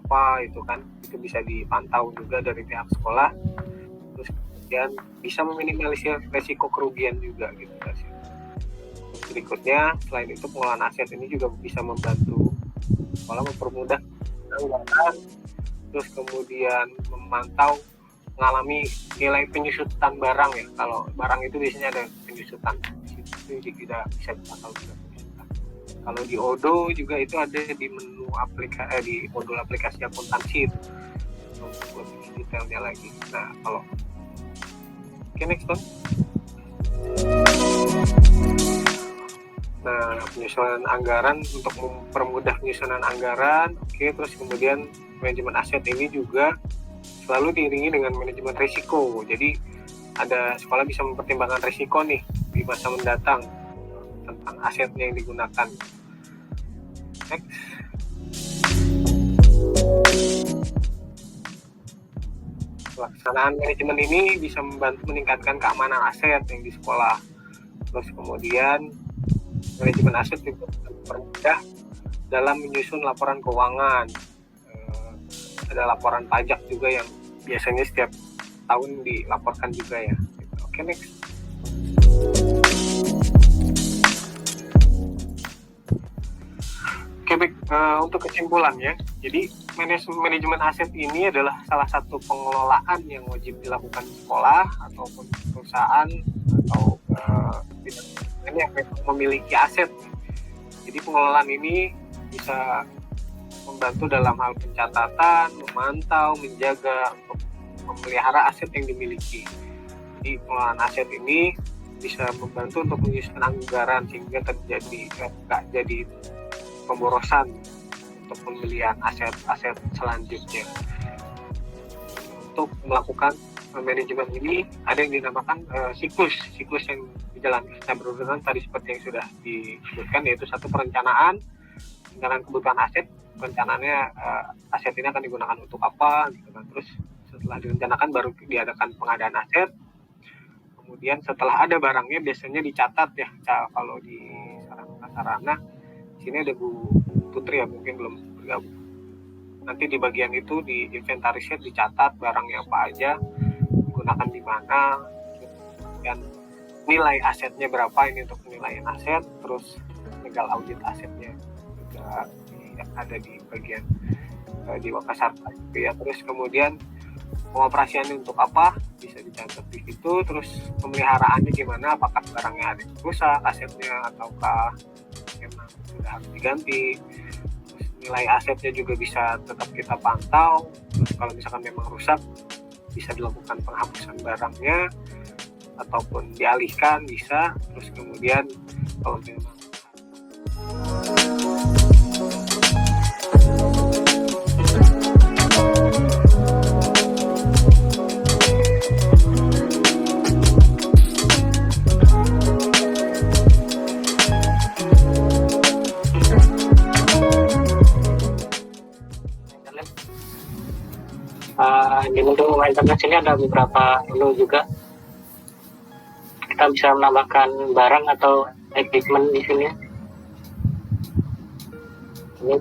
apa itu kan, itu bisa dipantau juga dari pihak sekolah. Terus kemudian bisa meminimalisir resiko kerugian juga gitu kan. Berikutnya, selain itu pengelolaan aset ini juga bisa membantu sekolah mempermudah anggaran, terus kemudian memantau mengalami nilai penyusutan barang ya. Kalau barang itu biasanya ada penyusutan, itu tidak bisa dipantau juga penyusutan. Kalau di Odoo juga itu ada di menu di modul aplikasi akuntansi itu untuk lebih detailnya lagi. Nah, kalau next Bang. Nah, penyusunan anggaran untuk mempermudah penyusunan anggaran, terus kemudian manajemen aset ini juga selalu diiringi dengan manajemen risiko. Jadi ada sekolah bisa mempertimbangkan risiko nih di masa mendatang tentang asetnya yang digunakan. Next. Pelaksanaan manajemen ini bisa membantu meningkatkan keamanan aset yang di sekolah. Terus kemudian manajemen aset juga mempermudah dalam menyusun laporan keuangan. Ada laporan pajak juga yang biasanya setiap tahun dilaporkan juga ya. Oke, next. Oke, baik. Untuk kesimpulannya, jadi manajemen aset ini adalah salah satu pengelolaan yang wajib dilakukan di sekolah ataupun perusahaan atau ini yang memiliki aset. Jadi pengelolaan ini bisa membantu dalam hal pencatatan, memantau, menjaga, untuk memelihara aset yang dimiliki. Jadi pengelolaan aset ini bisa membantu untuk menyusun anggaran sehingga nggak jadi pemborosan untuk pembelian aset-aset selanjutnya. Untuk melakukan manajemen ini ada yang dinamakan siklus yang dijalankan secara berurutan tadi seperti yang sudah disebutkan, yaitu satu perencanaan kebutuhan aset. Perencanaannya aset ini akan digunakan untuk apa gitu kan. Terus setelah direncanakan baru diadakan pengadaan aset. Kemudian setelah ada barangnya biasanya dicatat ya. Kalau di sarana sini ada Bu Putri ya, mungkin belum bergabung. Nanti di bagian itu di inventarisir dicatat barangnya apa aja, digunakan di mana, dan nilai asetnya berapa ini untuk penilaian aset. Terus legal audit asetnya juga ada di bagian di Wakasarta ya. Terus kemudian pengoperasiannya untuk apa bisa dicatat di situ. Terus pemeliharaannya gimana, apakah barangnya ada yang rusak asetnya ataukah memang sudah harus diganti. Terus nilai asetnya juga bisa tetap kita pantau. Terus kalau misalkan memang rusak bisa dilakukan penghapusan barangnya ataupun dialihkan bisa. Terus kemudian kalau memang di menu maintenance ini ada beberapa menu juga. Kita bisa menambahkan barang atau equipment di sini. Ini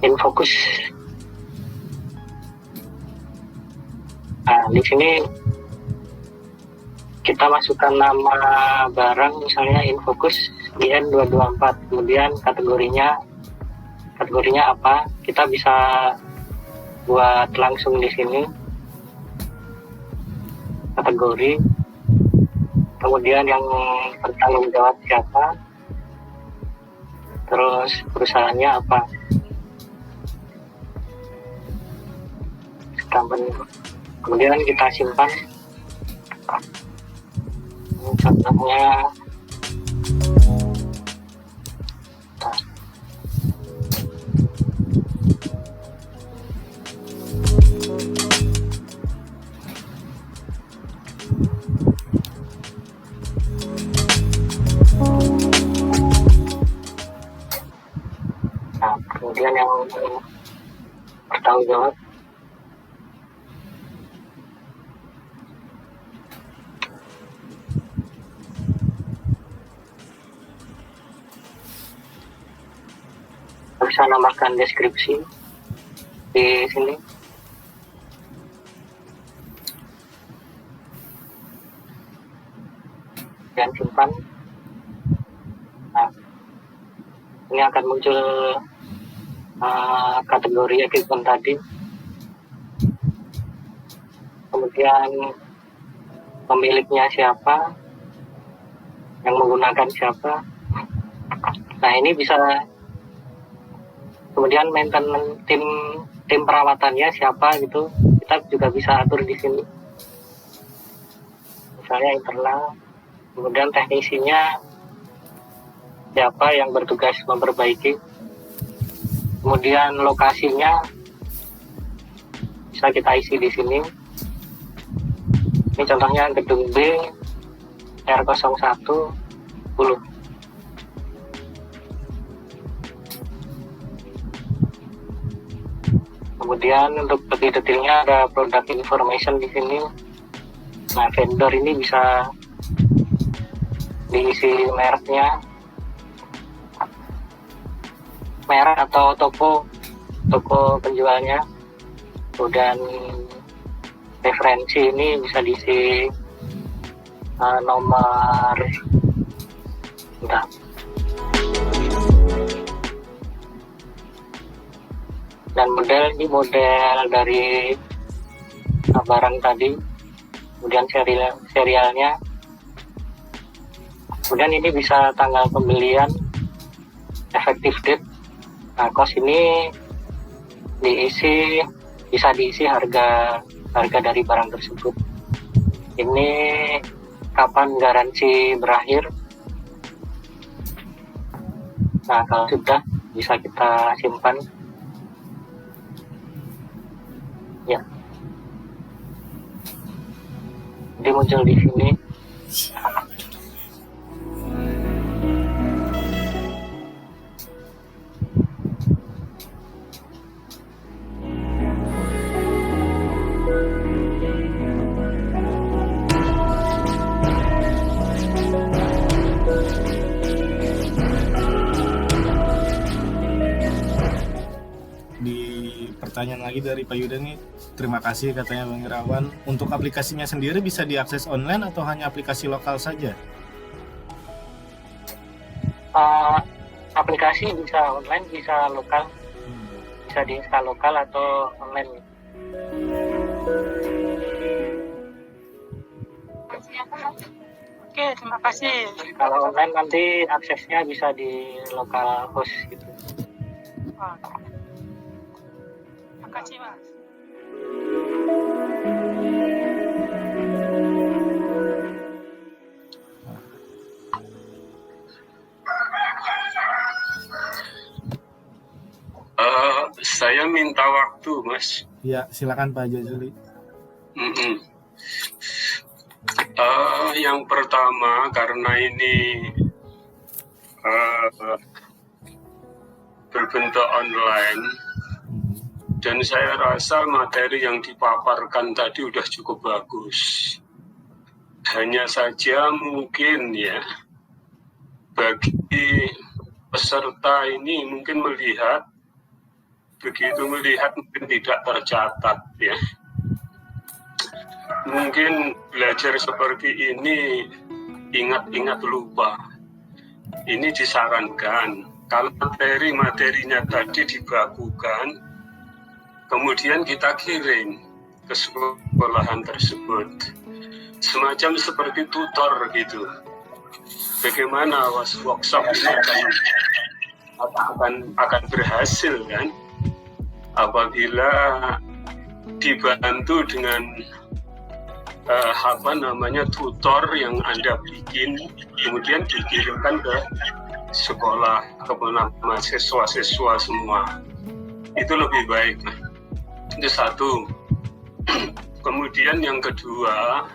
infocus. Nah, di sini kita masukkan nama barang, misalnya infocus IN224. Kemudian kategorinya apa, kita bisa buat langsung di sini kategori, kemudian yang bertanggung jawab siapa, terus perusahaannya apa, kemudian kita simpan. Contohnya kemudian yang bertanggung jawab bisa nambahkan deskripsi di sini. Dan simpan. Nah, ini akan muncul kategori equipment tadi. Kemudian pemiliknya siapa, yang menggunakan siapa. Nah, ini bisa kemudian maintenance tim perawatannya siapa gitu, kita juga bisa atur di sini. Misalnya internal, kemudian teknisinya siapa yang bertugas memperbaiki, kemudian lokasinya bisa kita isi di sini. Ini contohnya gedung B R01 10. Kemudian untuk lebih detailnya ada product information di sini. Nah, vendor ini bisa diisi mereknya, merek atau toko penjualnya. Kemudian referensi ini bisa diisi nomor, bentar. Dan model ini model dari barang tadi, kemudian serialnya, kemudian ini bisa tanggal pembelian, effective date. Nah, cost ini bisa diisi harga dari barang tersebut. Ini kapan garansi berakhir. Nah, kalau sudah bisa kita simpan. Ya, jadi muncul di sini. Pertanyaan lagi dari Pak Yuda nih, terima kasih katanya Bang Irawan. Untuk aplikasinya sendiri bisa diakses online atau hanya aplikasi lokal saja? Aplikasi bisa online, bisa lokal, bisa diinstal lokal atau online. Oke, terima kasih. Kalau online nanti aksesnya bisa di lokal host gitu. Terima kasih, Mas. Saya minta waktu, Mas. Ya, silakan Pak Jazuli. Yang pertama, karena ini berbentuk online, dan saya rasa materi yang dipaparkan tadi udah cukup bagus. Hanya saja mungkin ya, bagi peserta ini mungkin begitu melihat mungkin tidak tercatat ya. Mungkin belajar seperti ini ingat-ingat lupa. Ini disarankan kalau materinya tadi dibakukan, kemudian kita kirim ke sekolahan tersebut, semacam seperti tutor gitu. Bagaimana workshop ini akan berhasil kan? Apabila dibantu dengan tutor yang Anda bikin, kemudian dikirimkan ke sekolah, ke mahasiswa-siswa semua, itu lebih baik. Itu satu. Kemudian yang kedua,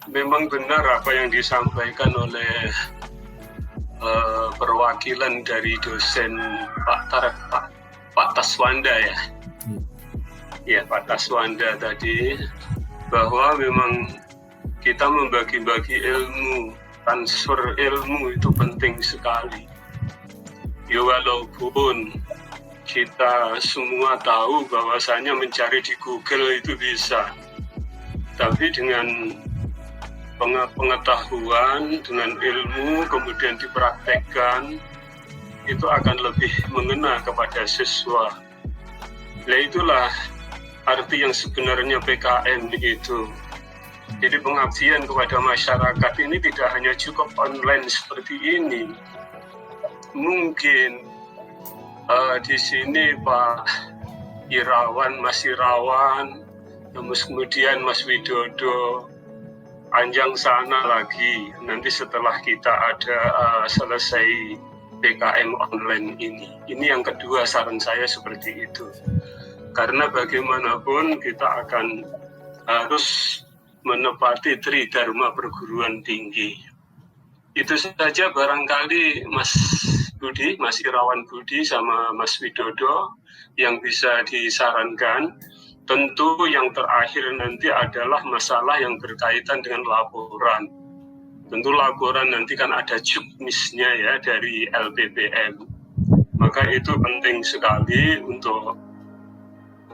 memang benar apa yang disampaikan oleh perwakilan dari dosen Pak Taswanda ya. Ya, Pak Taswanda tadi, bahwa memang kita membagi-bagi ilmu, transfer ilmu itu penting sekali. Ya, walaupun kita semua tahu bahwasanya mencari di Google itu bisa, tapi dengan pengetahuan, dengan ilmu kemudian dipraktekkan, itu akan lebih mengena kepada siswa. Nah, itulah arti yang sebenarnya PKM itu. Jadi pengabdian kepada masyarakat ini tidak hanya cukup online seperti ini. Mungkin di sini Pak Irawan, Mas Irawan, terus kemudian Mas Widodo, panjang sana lagi. Nanti setelah kita ada selesai PKM online ini. Ini yang kedua saran saya seperti itu. Karena bagaimanapun kita akan harus menepati Tridharma perguruan tinggi. Itu saja barangkali Mas Budi, Mas Irawan Budi sama Mas Widodo yang bisa disarankan. Tentu yang terakhir nanti adalah masalah yang berkaitan dengan laporan. Tentu laporan nanti kan ada juknisnya ya dari LPPM. Maka itu penting sekali untuk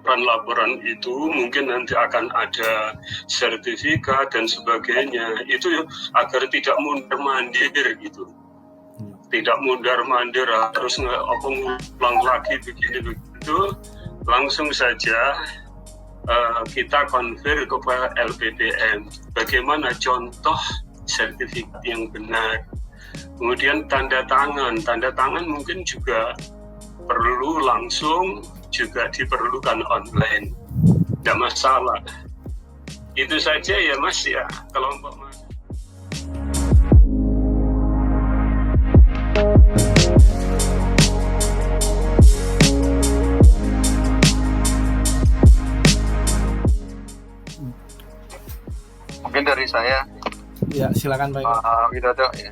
laporan itu mungkin nanti akan ada sertifikat dan sebagainya. Itu agar tidak mundur-mandir gitu. Tidak mundar-mandir harus ngulang lagi begini-begitu, langsung saja kita konfir kepada LPPM bagaimana contoh sertifikat yang benar. Kemudian tanda tangan mungkin juga perlu langsung, juga diperlukan online, tidak masalah. Itu saja ya Mas ya, kelompok Mas. Mungkin dari saya. Ya, silakan Pak. Widodo ya.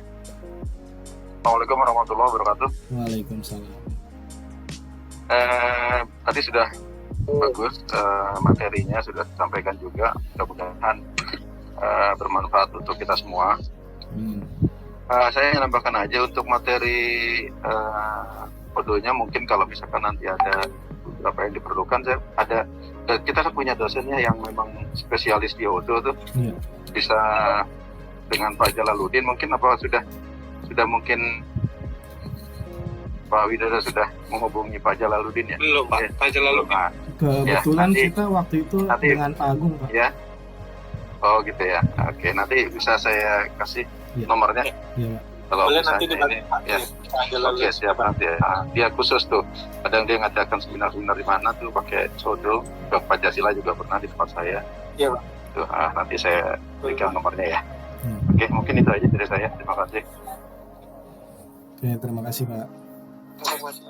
Assalamualaikum warahmatullahi wabarakatuh. Waalaikumsalam. Tadi sudah bagus materinya sudah disampaikan juga. Mudah-mudahan bermanfaat untuk kita semua. Saya nambahkan aja untuk materi fotonya, mungkin kalau misalkan nanti ada beberapa yang diperlukan, kita punya dosennya yang memang spesialis di Odo tuh, bisa dengan Pak Jalaluddin. Mungkin apa sudah mungkin Pak Widodo sudah menghubungi Pak Jalaluddin ya? Belum Pak, Pak Jalaluddin. Kebetulan ya, kita waktu itu dengan Pak Agung Pak. Ya. Oh gitu ya. Oke, nanti bisa saya kasih nomornya. Iya Pak. Kalau boleh misalnya nanti ini, ya. Oke, siap nanti ya. Dia khusus tuh. Kadang dia ngadakan seminar-seminar di mana tuh pakai Sodo. Pancasila juga pernah di tempat saya. Iya Pak. Tuh, nanti saya berikan nomornya ya. Oke, mungkin itu aja dari saya. Terima kasih. Oke, terima kasih Pak. Terima kasih.